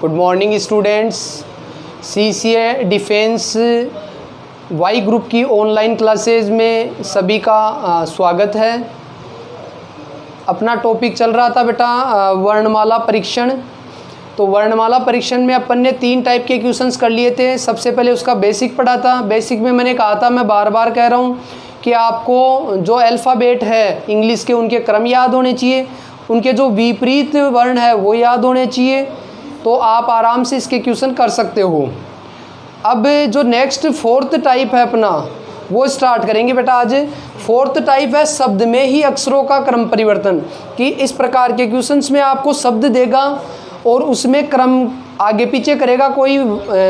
Good morning students. CCA defence Y group की online classes में सभी का स्वागत है। अपना टॉपिक चल रहा था बेटा वर्णमाला परीक्षण। तो वर्णमाला परीक्षण में अपन ने 3 टाइप के क्वेश्चंस कर लिए थे। सबसे पहले उसका बेसिक पढ़ा था। बेसिक में मैंने कहा था, मैं बार बार कह रहा हूँ कि आपको जो अल्फ़ाबेट है इंग्लिश के उनके क्रम याद होने चाहिए, उनके जो विपरीत वर्ण है वो याद होने चाहिए, तो आप आराम से इसके क्वेश्चन कर सकते हो। अब जो नेक्स्ट 4th टाइप है अपना वो स्टार्ट करेंगे बेटा आज। 4th टाइप है शब्द में ही अक्षरों का क्रम परिवर्तन। कि इस प्रकार के क्वेश्चंस में आपको शब्द देगा और उसमें क्रम आगे पीछे करेगा। कोई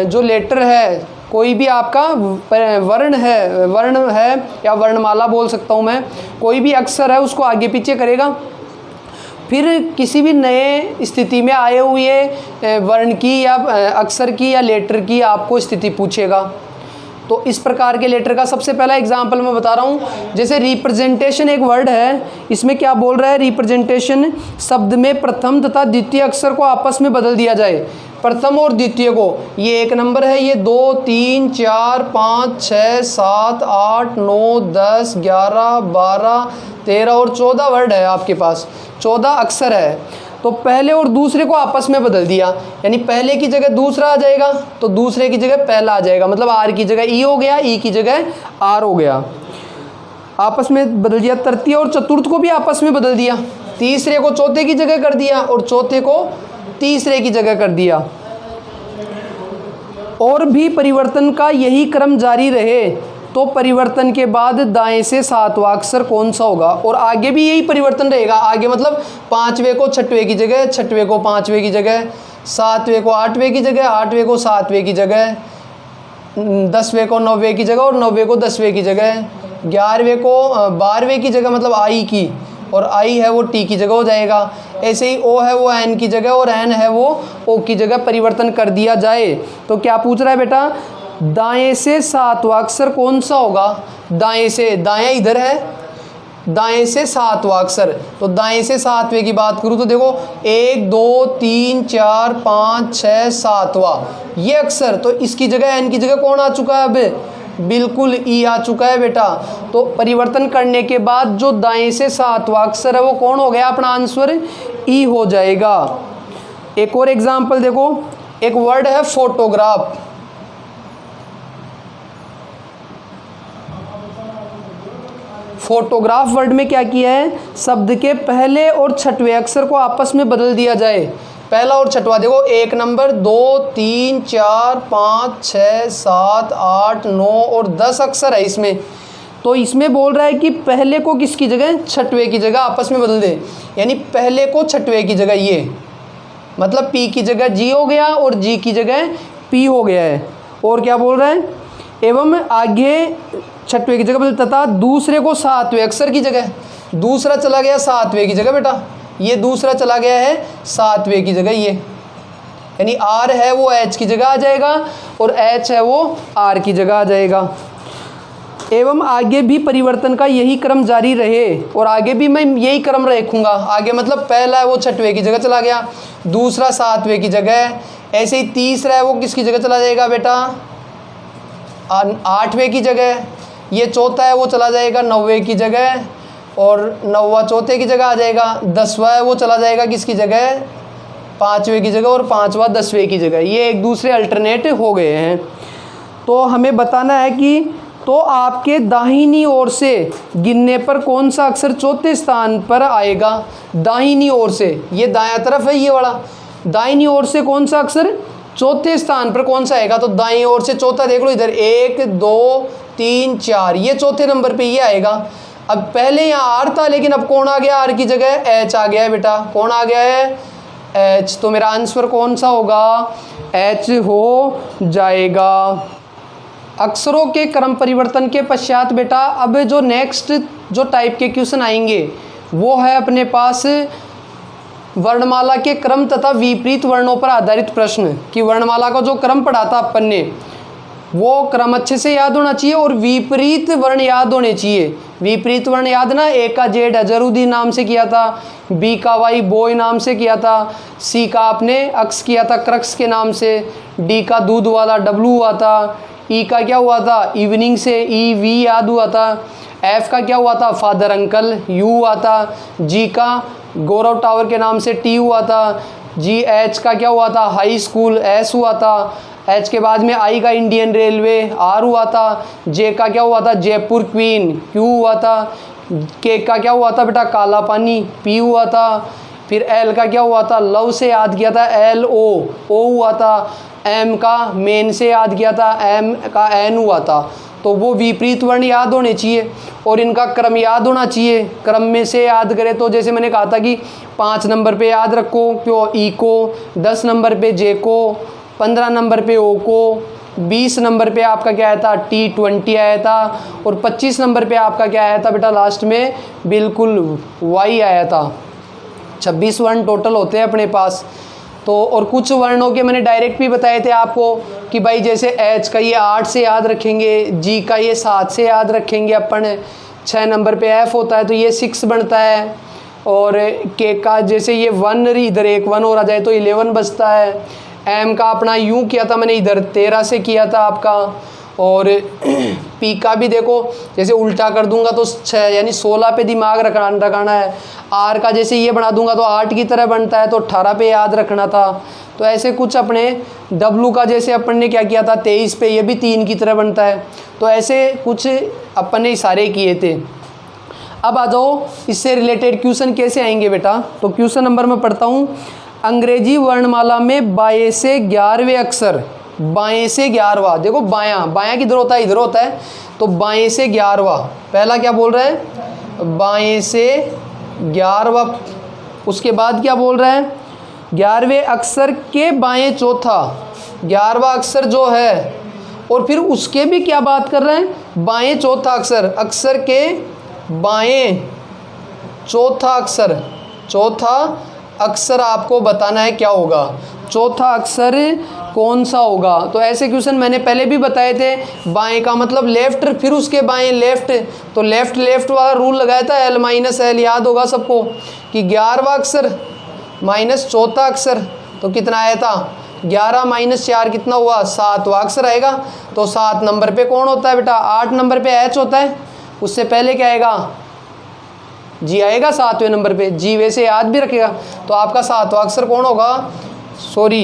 जो लेटर है, कोई भी आपका वर्ण है या वर्णमाला बोल सकता हूँ मैं, कोई भी अक्षर है उसको आगे पीछे करेगा। फिर किसी भी नए स्थिति में आए हुए वर्ण की या अक्षर की या लेटर की आपको स्थिति पूछेगा। तो इस प्रकार के लेटर का सबसे पहला एग्जाम्पल मैं बता रहा हूँ। जैसे रिप्रेजेंटेशन एक वर्ड है, इसमें क्या बोल रहा है, रिप्रेजेंटेशन शब्द में प्रथम तथा द्वितीय अक्षर को आपस में बदल दिया जाए। प्रथम और द्वितीय को, ये 1 नंबर है, ये 2 3 4 5 6 7 8 9 10 11 12 13 और 14 वर्ड है आपके पास, 14 अक्षर है। तो पहले और दूसरे को आपस में बदल दिया, यानी पहले की जगह दूसरा आ जाएगा तो दूसरे की जगह पहला आ जाएगा। मतलब आर की जगह ई हो गया, ई की जगह आर हो गया, आपस में बदल दिया। तृतीय और चतुर्थ को भी आपस में बदल दिया। तीसरे को चौथे की जगह कर दिया और चौथे को तीसरे की जगह कर दिया। और भी परिवर्तन का यही क्रम जारी रहे तो परिवर्तन के बाद दाएं से 7वां अक्षर कौन सा होगा। और आगे भी यही परिवर्तन रहेगा। आगे मतलब 5वें को 6वें की जगह, 6वें को 5वें की जगह, 7वें को 8वें की जगह, 8वें को 7वें की जगह, 10वें को 9वें की जगह और 9वें को 10वें की जगह, 11वें को 12वें की जगह, मतलब आई की, और आई है वो टी की जगह हो जाएगा। ऐसे ही ओ है वो एन की जगह और एन है वो ओ की जगह परिवर्तन कर दिया जाए। तो क्या पूछ रहा है बेटा, दाएं से 7वां अक्षर कौन सा होगा। दाएं से, दायां इधर है, दाएं से 7वां अक्षर, तो दाएं से 7वें की बात करूँ तो देखो 1 2 3 4 5 6 7वां ये अक्षर, तो इसकी जगह एन की जगह कौन आ चुका है, अब बिल्कुल ई आ चुका है बेटा। तो परिवर्तन करने के बाद जो दाएं से 7वां अक्षर है वो कौन हो गया, अपना आंसर ई हो जाएगा। एक और एग्जाम्पल देखो, एक वर्ड है फोटोग्राफ। फोटोग्राफ वर्ड में क्या किया है, शब्द के पहले और 6वें अक्षर को आपस में बदल दिया जाए। पहला और 6वां देखो, 1 नंबर, 2 3 4 5 6 7 8 9 और 10 अक्षर है इसमें। तो इसमें बोल रहा है कि पहले को किसकी जगह, 6वें की जगह आपस में बदल दे। यानी पहले को 6वें की जगह, ये मतलब पी की जगह जी हो गया और जी की जगह पी हो गया है। और क्या बोल रहा है, एवं आगे 6वें की जगह बदल तथा दूसरे को 7वें अक्षर की जगह, दूसरा चला गया 7वें की जगह बेटा, ये दूसरा चला गया है 7वें की जगह, ये यानी आर है वो एच की जगह आ जाएगा और एच है वो आर की जगह आ जाएगा। एवं आगे भी परिवर्तन का यही क्रम जारी रहे, और आगे भी मैं यही क्रम रखूँगा। आगे मतलब पहला है वो 6वें की जगह चला गया, दूसरा 7वें की जगह, ऐसे ही तीसरा है वो किसकी जगह चला जाएगा बेटा, 8वें की जगह, ये चौथा है वो चला जाएगा 9वें की जगह और 9वां चौथे की जगह आ जाएगा। 10वां है वो चला जाएगा किसकी जगह, 5वें की जगह, और 5वां 10वें की जगह। ये एक दूसरे अल्टरनेट हो गए हैं। तो हमें बताना है कि तो आपके दाहिनी ओर से गिनने पर कौन सा अक्षर 4थे स्थान पर आएगा। दाहिनी ओर से, ये दायां तरफ है ये वाला, दाहिनी ओर से कौन सा अक्षर 4थे स्थान पर कौन सा आएगा। तो दाईं ओर से चौथा देख लो इधर, 1 2 3 4, ये 4थे नंबर पे ये आएगा। अब पहले यहाँ आर था, लेकिन अब कौन आ गया, आर की जगह एच आ गया है बेटा। कौन आ गया है, एच। तो मेरा आंसर कौन सा होगा, एच हो जाएगा। अक्षरों के क्रम परिवर्तन के पश्चात बेटा अब जो नेक्स्ट जो टाइप के क्वेश्चन आएंगे वो है अपने पास वर्णमाला के क्रम तथा विपरीत वर्णों पर आधारित प्रश्न। कि वर्णमाला का जो क्रम पढ़ा था अपन ने, वो क्रम अच्छे से याद होना चाहिए और विपरीत वर्ण याद होने चाहिए। विपरीत वर्ण याद ना, ए का जेड अजरुद्दीन नाम से किया था, बी का वाई बॉय नाम से किया था, सी का आपने अक्स किया था क्रक्स के नाम से, डी का दूध वाला डब्लू हुआ था, ई का क्या हुआ था इवनिंग से ई वी याद हुआ था, एफ का क्या हुआ था फादर अंकल यू हुआ था, जी का गौरव टावर के नाम से टी हुआ था, जी एच का क्या हुआ था हाई स्कूल एस हुआ था, एच के बाद में आई का इंडियन रेलवे आर हुआ था, जे का क्या हुआ था जयपुर क्वीन क्यू हुआ था, के का क्या हुआ था बेटा काला पानी पी हुआ था, फिर एल का क्या हुआ था लव से याद किया था एल ओ हुआ था, एम का मेन से याद किया था एम का एन हुआ था। तो वो विपरीत वर्ण याद होने चाहिए और इनका क्रम याद होना चाहिए। क्रम में से याद करें तो जैसे मैंने कहा था कि 5 नंबर पे याद रखो क्यों ई को, 10 नंबर पे जे को, 15 नंबर पे ओ को, 20 नंबर पे आपका क्या आया था T20 आया था और 25 नंबर पे आपका क्या आया था बेटा लास्ट में बिल्कुल वाई आया था। 26 वर्ण टोटल होते हैं अपने पास। तो और कुछ वर्णों के मैंने डायरेक्ट भी बताए थे आपको कि भाई जैसे एच का ये 8 से याद रखेंगे, जी का ये 7 से याद रखेंगे अपन, 6 नंबर पे एफ होता है तो ये 6 बनता है, और के का जैसे ये 1 इधर एक 1 और आ जाए तो 11 बचता है, एम का अपना यूँ किया था मैंने इधर 13 से किया था आपका, और पी का भी देखो जैसे उल्टा कर दूंगा तो 6 यानी 16 पे दिमाग रखाना है, आर का जैसे ये बना दूंगा तो 8 की तरह बनता है तो 18 पे याद रखना था। तो ऐसे कुछ अपने डब्लू का जैसे अपन ने क्या किया था 23 पे, ये भी 3 की तरह बनता है। तो ऐसे कुछ अपन ने इशारे किए थे। अब आ जाओ इससे रिलेटेड क्वेश्चन कैसे आएंगे बेटा। तो क्वेश्चन नंबर मैं पढ़ता हूँ, अंग्रेजी वर्णमाला में बाएं से 11वें अक्षर, बाएं से 11वां, देखो बायां बायां किधर होता है इधर होता है, तो बाएं से 11वां, पहला क्या बोल रहा है बाएं से 11वां, उसके बाद क्या बोल रहा है 11वें अक्षर के बाएं चौथा, 11वां अक्षर जो है, और फिर उसके भी क्या बात कर रहे हैं बाएं चौथा अक्षर, अक्षर के बाएं चौथा अक्षर, चौथा अक्षर आपको बताना है क्या होगा, चौथा अक्षर कौन सा होगा। तो ऐसे क्वेश्चन मैंने पहले भी बताए थे, बाएं का मतलब लेफ्ट, फिर उसके बाएं लेफ्ट, तो लेफ्ट लेफ्ट वाला रूल लगाया था एल माइनस एल, याद होगा सबको कि 11वां अक्षर माइनस चौथा अक्षर, तो कितना आया था 11 माइनस 4 कितना हुआ 7वां अक्षर आएगा। तो 7 नंबर पे कौन होता है बेटा 8 नंबर पे एच होता है, उससे पहले क्या आएगा जी आएगा 7वें नंबर पे, जी वैसे याद भी रखेगा। तो आपका 7वां अक्षर कौन होगा, सॉरी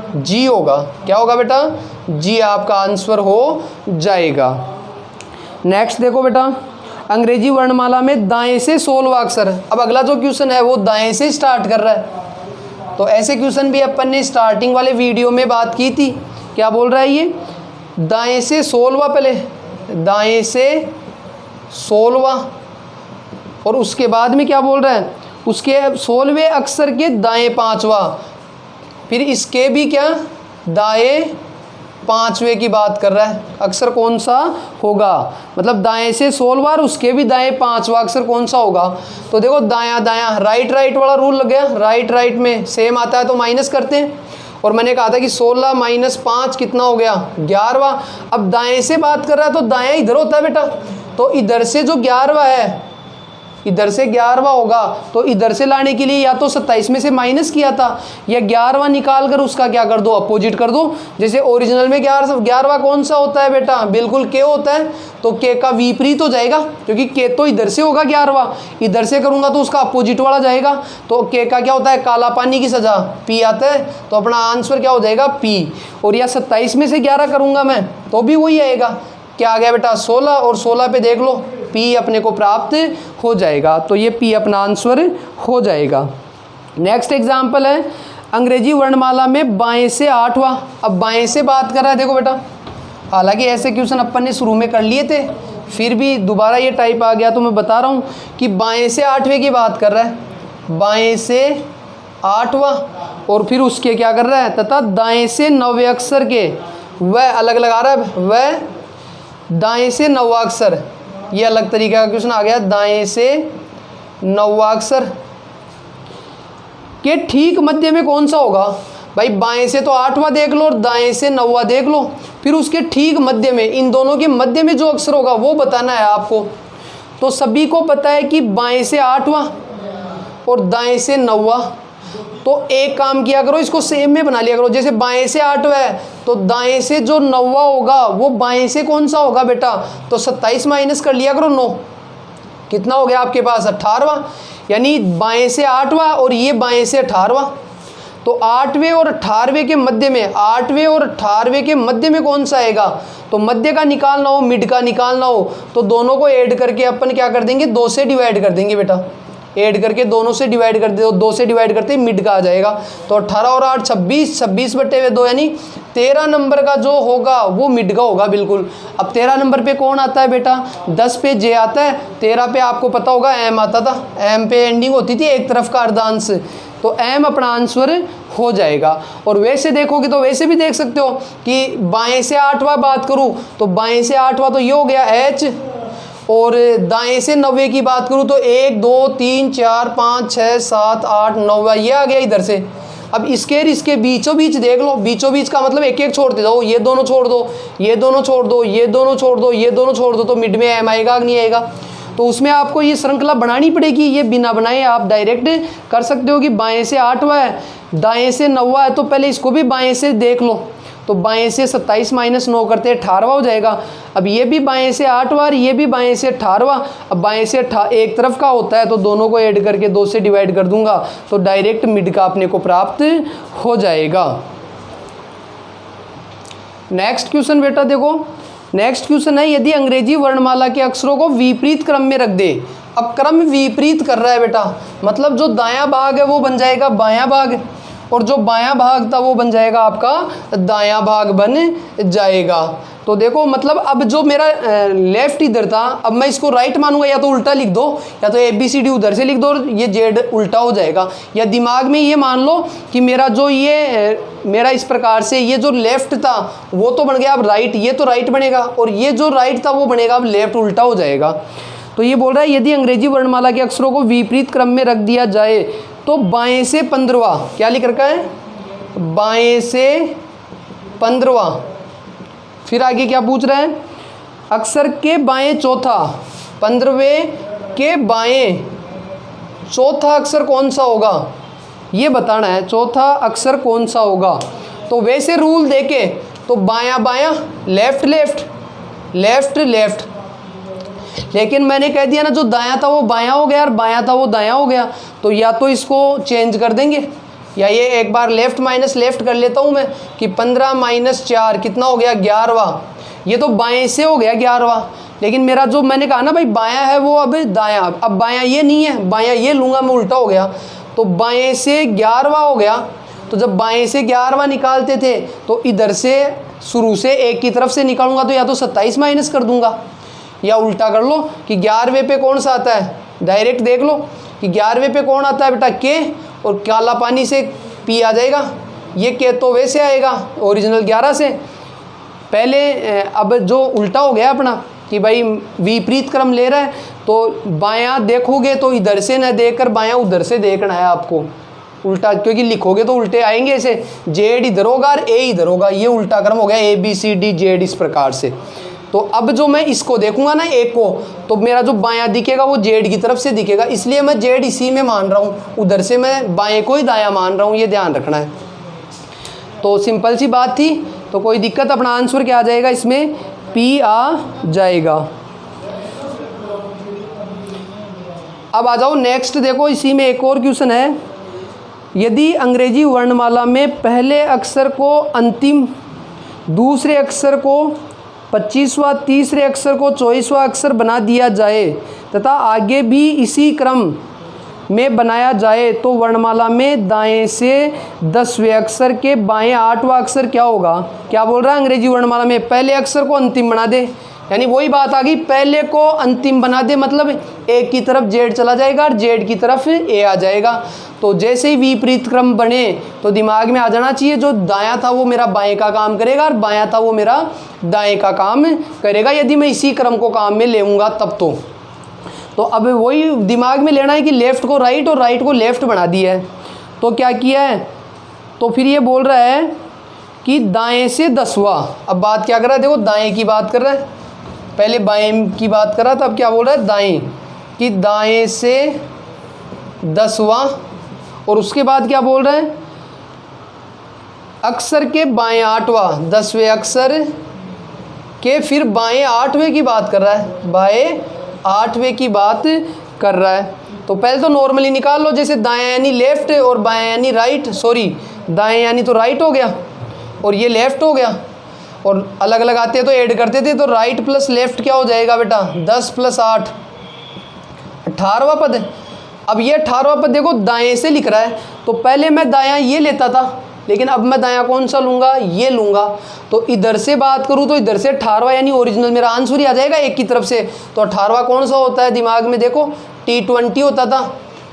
जी होगा, क्या होगा बेटा जी आपका आंसर हो जाएगा। नेक्स्ट देखो बेटा, अंग्रेजी वर्णमाला में दाएं से 16वां अक्षर, अब अगला जो क्वेश्चन है वो दाएं से स्टार्ट कर रहा है। तो ऐसे क्वेश्चन भी अपन ने स्टार्टिंग वाले वीडियो में बात की थी, क्या बोल रहा है ये दाएं से 16वां, पहले दाएं से 16वां, और उसके बाद में क्या बोल रहा है उसके 16वें अक्षर के दाएं 5वां, फिर इसके भी क्या दाएं 5वें की बात कर रहा है, अक्षर कौन सा होगा, मतलब दाएं से 16वां और उसके भी दाएं 5वां अक्षर कौन सा होगा। तो देखो दायां दायां राइट राइट वाला रूल लग गया, राइट राइट में सेम आता है तो माइनस करते हैं, और मैंने कहा था कि 16 माइनस 5 कितना हो गया 11वां। अब दाएं से बात कर रहा है तो दायां इधर होता है बेटा, तो इधर से जो 11वां है इधर से 11वां होगा, तो इधर से लाने के लिए या तो 27 में से माइनस किया था, या 11वां निकाल कर उसका क्या कर दो अपोजिट कर दो। जैसे ओरिजिनल में 11वां कौन सा होता है बेटा बिल्कुल के होता है, तो के का विपरीत हो जाएगा, क्योंकि के तो इधर से होगा 11वां, इधर से करूंगा तो उसका अपोजिट वाला जाएगा। तो के का क्या होता है काला पानी की सजा पी आता है, तो अपना आंसर क्या हो जाएगा पी। और या 27 में से 11 करूंगा मैं तो भी वही आएगा, क्या आ गया बेटा 16, और 16 पे देख लो पी अपने को प्राप्त हो जाएगा। तो ये पी अपना आंसर हो जाएगा। नेक्स्ट एग्जाम्पल है अंग्रेजी वर्णमाला में बाएं से 8वां, अब बाएं से बात कर रहा है देखो बेटा, हालांकि ऐसे क्वेश्चन अपन ने शुरू में कर लिए थे, फिर भी दोबारा ये टाइप आ गया तो मैं बता रहा हूँ कि बाएं से 8वें की बात कर रहा है, बाएं से 8वां, और फिर उसके क्या कर रहा है तथा दाएं से 9वें अक्षर के वह अलग लगा रहा है, वह दाएं से 9वां अक्षर, ये अलग तरीके का क्वेश्चन आ गया, दाएं से 9वां अक्षर के ठीक मध्य में कौन सा होगा। भाई बाएं से तो 8वां देख लो और दाएं से 9वां देख लो, फिर उसके ठीक मध्य में, इन दोनों के मध्य में जो अक्षर होगा वो बताना है आपको। तो सभी को पता है कि बाएं से 8वां और दाएं से 9वां। तो एक काम किया करो, इसको सेम में बना लिया करो। जैसे बाएं से 8वां है तो दाएं से जो 9वां होगा वो बाएं से कौन सा होगा बेटा, तो 27 माइनस कर लिया करो 9, कितना हो गया आपके पास 18वां। यानी बाएं से 8वां और ये बाएं से 18वां। तो 8वें और 18वें के मध्य में, 8वें और 18वें के मध्य में कौन सा आएगा, तो मध्य का निकालना हो, मिड का निकालना हो, तो दोनों को ऐड करके अपन क्या कर देंगे, 2 से डिवाइड कर देंगे बेटा। ऐड करके दोनों से डिवाइड कर दो, 2 से डिवाइड करते ही मिड का आ जाएगा। तो 18 और 8 26, 26/2 यानी 13 नंबर का जो होगा वो मिड का होगा बिल्कुल। अब 13 नंबर पे कौन आता है बेटा, 10 पे जे आता है, 13 पे आपको पता होगा एम आता था, एम पे एंडिंग होती थी एक तरफ का अर्धांश, तो एम अपना आंसर हो जाएगा। और वैसे देखोगे तो वैसे भी देख सकते हो कि बाएं से 8वां बात करूँ तो बाएं से 8वां तो ये हो गया एच, और दाएं से 90 की बात करूँ तो 1 2 3 4 5 6 7 8 9 ये आ गया इधर से। अब इसके बीचों बीच देख लो, बीचों बीच का मतलब एक एक छोड़ते जाओ, ये दोनों छोड़ दो, ये दोनों छोड़ दो, ये दोनों छोड़ दो, ये दोनों छोड़ दो, तो मिड में एम आएगा नहीं आएगा। तो उसमें आपको ये श्रृंखला बनानी पड़ेगी, ये बिना बनाए आप डायरेक्ट कर सकते हो कि बाएं से 8वां है, दाएं से 9वां है, तो पहले इसको भी बाएं से देख लो। तो बाएं से 27 माइनस 9 करते 18वां हो जाएगा। अब ये भी बाएं से 8वां, ये भी बाएं से 18वां। अब बाएं से एक तरफ का होता है तो दोनों को ऐड करके 2 से डिवाइड कर दूंगा, तो डायरेक्ट मिड का अपने को प्राप्त हो जाएगा। नेक्स्ट क्वेश्चन बेटा देखो, नेक्स्ट क्वेश्चन है, यदि अंग्रेजी वर्णमाला के अक्षरों को विपरीत क्रम में रख दे। अब क्रम विपरीत कर रहा है बेटा, मतलब जो दायां भाग है वो बन जाएगा बायां भाग, और जो बायां भाग था वो बन जाएगा आपका दायां भाग बन जाएगा। तो देखो मतलब अब जो मेरा लेफ्ट इधर था, अब मैं इसको राइट मानूंगा, या तो उल्टा लिख दो, या तो ABCD उधर से लिख दो, ये जेड उल्टा हो जाएगा। या दिमाग में ये मान लो कि मेरा जो ये मेरा इस प्रकार से ये जो लेफ्ट था वो तो बन गया अब राइट, ये तो राइट बनेगा, और ये जो राइट था वो बनेगा अब लेफ्ट, उल्टा हो जाएगा। तो ये बोल रहा है यदि अंग्रेजी वर्णमाला के अक्षरों को विपरीत क्रम में रख दिया जाए तो बाएं से 15वां, क्या लिख रखा है, बाएं से 15वां। फिर आगे क्या पूछ रहा है, अक्षर के बाएं चौथा, 15वें के बाएं चौथा अक्षर कौन सा होगा, ये बताना है, चौथा अक्षर कौन सा होगा। तो वैसे रूल देके तो बायां बायां, लेफ्ट लेफ्ट, लेफ्ट लेफ्ट, लेकिन मैंने कह दिया ना जो दायां था वो बायां हो गया और बायां था वो दायां हो गया, तो या तो इसको चेंज कर देंगे, या ये एक बार लेफ्ट माइनस लेफ्ट कर लेता हूँ मैं कि 15 माइनस 4 कितना हो गया 11वां। ये तो बाएं से हो गया 11वां, लेकिन मेरा जो मैंने कहा ना भाई बायां है वो अब दायां, अब बायां ये नहीं है, बायां ये लूँगा मैं, उल्टा हो गया, तो बाएं से 11वां हो गया। तो जब बाएं से 11वां निकालते थे तो इधर से शुरू से एक की तरफ से निकालूंगा, तो या तो 27 माइनस कर दूंगा, या उल्टा कर लो कि 11वें पे कौन सा आता है, डायरेक्ट देख लो कि 11वें पे कौन आता है बेटा के, और काला पानी से पी आ जाएगा, ये के तो वैसे आएगा ओरिजिनल 11 से पहले। अब जो उल्टा हो गया अपना कि भाई विपरीत क्रम ले रहा है, तो बायां देखोगे तो इधर से न देखकर बायां उधर से देखना है आपको, उल्टा, क्योंकि लिखोगे तो उल्टे आएंगे ऐसे, जेड इधर होगा और ए इधर होगा, ये उल्टा क्रम हो गया, ABCD जेड इस प्रकार से। तो अब जो मैं इसको देखूंगा ना एक को, तो मेरा जो बायां दिखेगा वो जेड की तरफ से दिखेगा, इसलिए मैं जेड इसी में मान रहा हूँ, उधर से मैं बाएं को ही दायां मान रहा हूँ, ये ध्यान रखना है। तो सिंपल सी बात थी, तो कोई दिक्कत, अपना आंसर क्या आ जाएगा इसमें, P आ जाएगा। अब आ जाओ नेक्स्ट, देखो इसी में एक और क्वेश्चन है, यदि अंग्रेजी वर्णमाला में पहले अक्षर को अंतिम, दूसरे अक्षर को 25वां, तीसरे अक्षर को 24वां अक्षर बना दिया जाए तथा आगे भी इसी क्रम में बनाया जाए, तो वर्णमाला में दाएं से 10वें अक्षर के बाएं 8वां अक्षर क्या होगा। क्या बोल रहा है, अंग्रेजी वर्णमाला में पहले अक्षर को अंतिम बना दे, यानी वही बात आ गई, पहले को अंतिम बना दे, मतलब एक की तरफ जेड चला जाएगा और जेड की तरफ ए आ जाएगा। तो जैसे ही विपरीत क्रम बने तो दिमाग में आ जाना चाहिए, जो दायां था वो मेरा बाएं का काम करेगा और बायां था वो मेरा दाएं का काम करेगा, यदि मैं इसी क्रम को काम में लेऊंगा तब तो अब वही दिमाग में लेना है कि लेफ्ट को राइट और राइट को लेफ्ट बना दिया है। तो क्या किया है, तो फिर ये बोल रहा है कि दाएं से 10वां। अब बात क्या कर रहा है, देखो दाएं की बात कर रहा है, पहले बाएं की बात कर रहा था, अब क्या बोल रहा है दाएं, कि दाएं से 10वां। और उसके बाद क्या बोल रहा है, अक्षर के बाएं 8वां, 10वें अक्षर के फिर बाएं 8वें की बात कर रहा है, बाएं 8वें की बात कर रहा है। तो पहले तो नॉर्मली निकाल लो, जैसे दाएं यानी लेफ्ट और बाएं यानी राइट, सॉरी दाएं यानी तो राइट हो गया और ये लेफ्ट हो गया, और अलग अलग आते हैं तो ऐड करते थे, तो राइट प्लस लेफ्ट क्या हो जाएगा बेटा, 10 + 8 18वां पद है। अब ये 18वां पद देखो दाएं से लिख रहा है, तो पहले मैं दायां ये लेता था, लेकिन अब मैं दायां कौन सा लूँगा, ये लूँगा। तो इधर से बात करूँ तो इधर से 18वां यानी ओरिजिनल मेरा आंसर ही आ जाएगा एक की तरफ से। तो 18वां कौन सा होता है, दिमाग में देखो T20 होता था,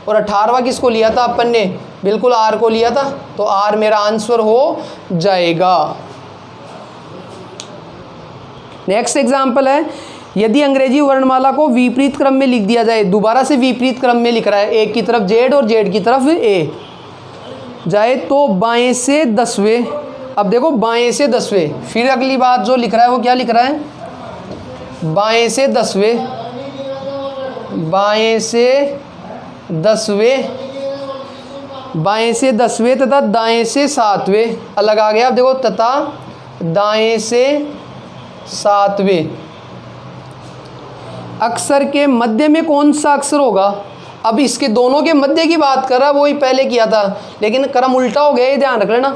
और 18वां किसको लिया था अपन ने, बिल्कुल R को लिया था, तो R मेरा आंसर हो जाएगा। नेक्स्ट एग्जाम्पल है, यदि अंग्रेजी वर्णमाला को विपरीत क्रम में लिख दिया जाए, दोबारा से विपरीत क्रम में लिख रहा है, एक की तरफ Z और Z की तरफ A जाए, तो बाएं से 10वें। अब देखो बाएं से 10वें, फिर अगली बात जो लिख रहा है वो क्या लिख रहा है, बाएं से 10वें, बाएं से 10वें, बाएं से 10वें तथा दाएं से 7वें अलग आ गया। अब देखो तथा दाएं से 7वें, अक्षर के मध्य में कौन सा अक्षर होगा। अब इसके दोनों के मध्य की बात कर रहा है, वही पहले किया था, लेकिन क्रम उल्टा हो गया, ये ध्यान रख लेना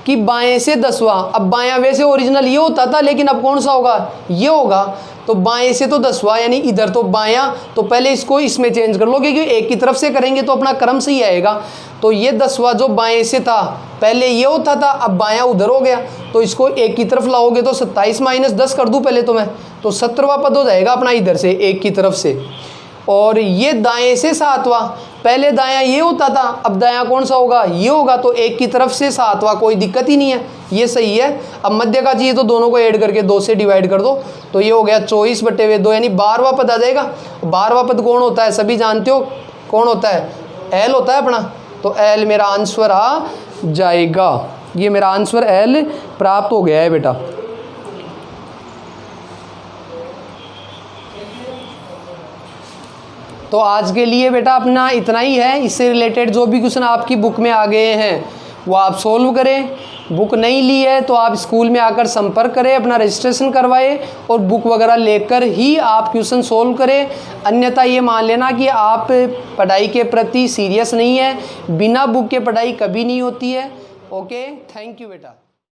कि बाएं से 10वां। अब बायां वैसे ओरिजिनल ये होता था, लेकिन अब कौन सा होगा, ये होगा। तो बाएं से तो 10वां यानी इधर तो बायां, तो पहले इसको इसमें चेंज कर लो, क्योंकि एक की तरफ से करेंगे तो अपना क्रम सही आएगा। तो ये 10वां जो बाएं से था, पहले ये होता था, अब बायां उधर हो गया, तो इसको एक की तरफ लाओगे तो 27 - 10 कर दूं पहले तो मैं, तो 17वां पद हो जाएगा अपना इधर से एक की तरफ से। और ये दाएं से 7वां, पहले दायां ये होता था, अब दायां कौन सा होगा, ये होगा, तो एक की तरफ से 7वां, कोई दिक्कत ही नहीं है, ये सही है। अब मध्य का चाहिए तो दोनों को ऐड करके 2 से डिवाइड कर दो, तो ये हो गया 24/2 यानी 12वां पद आ जाएगा। 12वां पद कौन होता है, सभी जानते हो कौन होता है, L होता है अपना, तो L मेरा आंसर आ जाएगा। ये मेरा आंसर L प्राप्त हो गया है बेटा। तो आज के लिए बेटा अपना इतना ही है। इससे रिलेटेड जो भी क्वेश्चन आपकी बुक में आ गए हैं वो आप सोल्व करें। बुक नहीं ली है तो आप स्कूल में आकर संपर्क करें, अपना रजिस्ट्रेशन करवाएं और बुक वगैरह लेकर ही आप क्वेश्चन सोल्व करें। अन्यथा ये मान लेना कि आप पढ़ाई के प्रति सीरियस नहीं है। बिना बुक के पढ़ाई कभी नहीं होती है। ओके, थैंक यू बेटा।